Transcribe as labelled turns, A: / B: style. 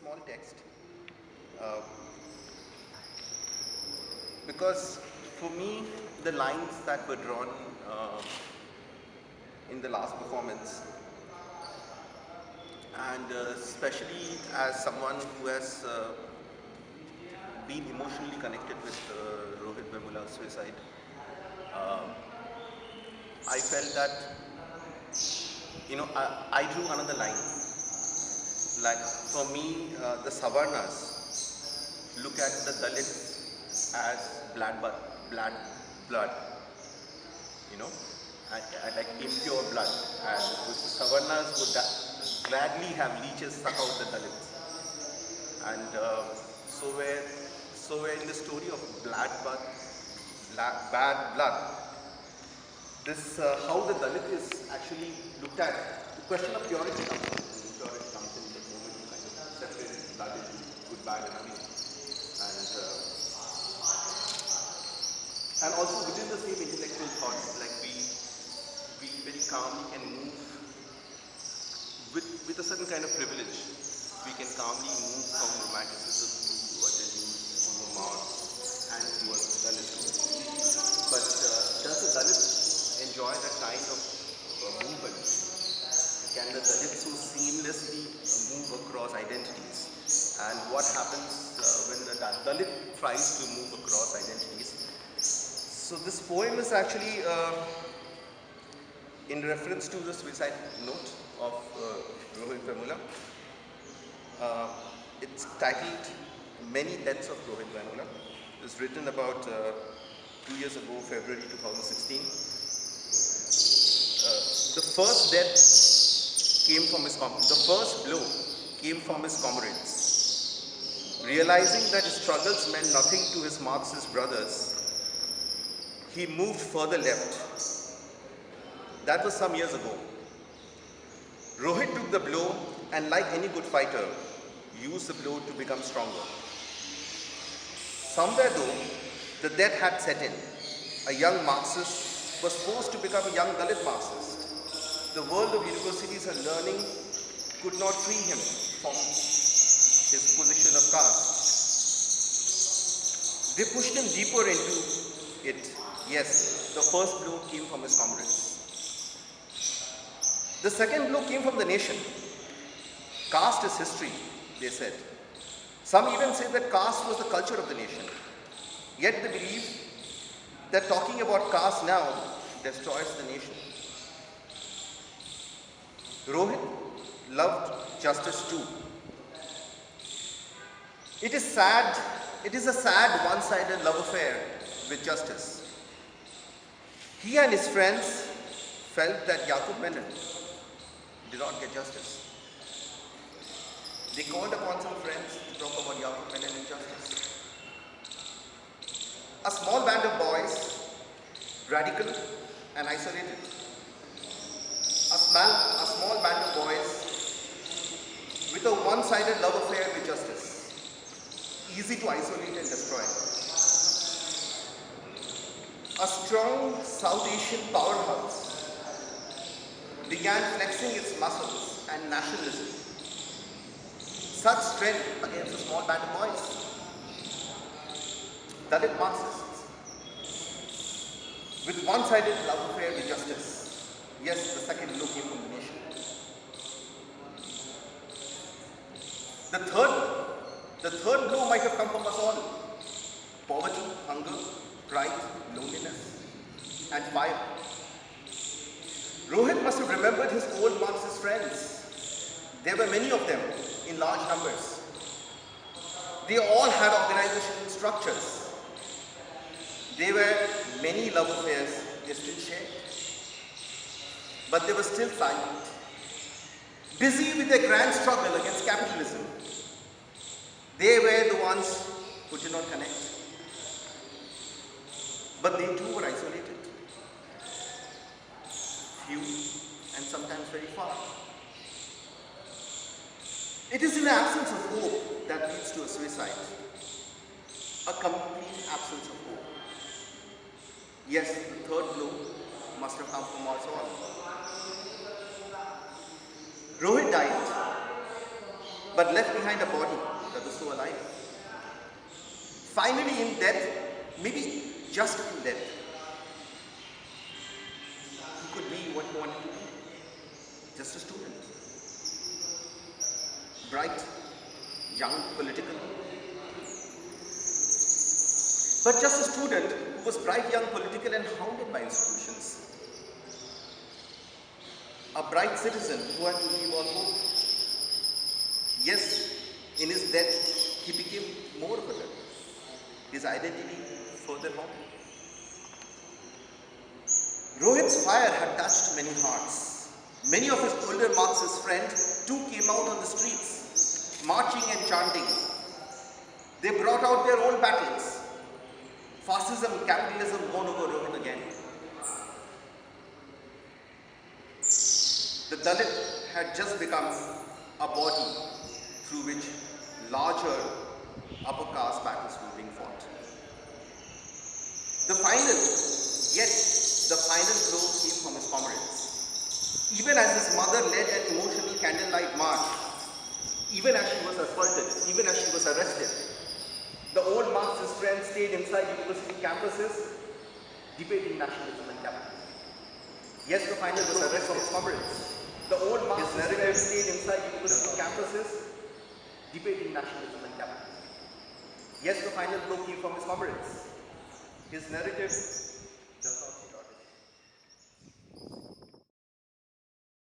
A: small text because for me, the lines that were drawn in the last performance, and especially as someone who has been emotionally connected with Rohit Vemula's suicide, uh, I felt that, I drew another line. Like for me, the Savarnas look at the Dalits as blood, you know, and like impure blood, and the Savarnas would gladly have leeches suck out the Dalits. And so where in the story of bad blood, this how the Dalit is actually looked at. The question of purity comes in. Purity comes in the moment you kind of separate blood into good, bad, and ugly. And also within the same intellectual thoughts, like we very calmly can move with a certain kind of privilege. We can calmly move from romanticism to a genuine, to a Mars, and to a Dalit. But does the Dalit enjoy that kind of movement? Can the Dalit so seamlessly move across identities? And what happens when the Dalit tries to move across identities? So this poem is actually in reference to the suicide note of Rohit Vemula. It's titled Many Deaths of Rohit Vemula. It was written about 2 years ago, February 2016. The first death came from the first blow came from his comrades. Realizing that his struggles meant nothing to his Marxist brothers, he moved further left. That was some years ago. Rohit took the blow and, like any good fighter, used the blow to become stronger. Somewhere though, the death had set in. A young Marxist was forced to become a young Dalit Marxist. The world of universities and learning could not free him from his position of caste. They pushed him deeper into it. Yes, the first blow came from his comrades. The second blow came from the nation. Caste is history, they said. Some even say that caste was the culture of the nation. Yet they believe that talking about caste now destroys the nation. Rohit loved justice too. It is a sad one-sided love affair with justice. He and his friends felt that Yaqub Menon did not get justice. They called upon some friends to talk about Yaqub Menon and justice. A small band of boys, radical and isolated. A small band of boys with a one-sided love affair with justice. Easy to isolate and destroy. A strong South Asian powerhouse began flexing its muscles and nationalism. Such strength against a small band of boys. Dalit Marxists with one-sided love affair with justice. Yes, the second blow came from the nation. The third blow might have come from us all. Poverty, hunger, pride, loneliness, and fire. Rohit must have remembered his old Marxist friends. There were many of them in large numbers. They all had organizational structures. There were many love affairs they still shared. But they were still silent, busy with their grand struggle against capitalism. They were the ones who did not connect. But they too were isolated. Few and sometimes very far. It is in the absence of hope that leads to a suicide. A complete absence of hope. Yes, the third blow must have come from us all. Rohit died. but left behind a body that was so alive. Finally, in death, maybe just in death, he could be what he wanted to be, just a student. Bright, young, political. But just a student who was bright, young, political and hounded by institutions. A bright citizen who had to leave all hope. Yes, in his death, he became more of a rebel. His identity further home. Rohit's fire had touched many hearts. Many of his older Marxist friends too came out on the streets, marching and chanting. They brought out their own battles. Fascism, capitalism won over Rohit again. The Dalit had just become a body through which larger upper caste battles were being fought. The final blow came from his comrades. Even as his mother led an emotional candlelight march, even as she was assaulted, even as she was arrested, the old Marxist friends stayed inside university campuses debating nationalism and capitalism. Yes, the final was arrest of his comrades. The old Marxist friends stayed inside university campuses debating nationalism and capitalism. Yes, the final blow came from his comrades. His narrative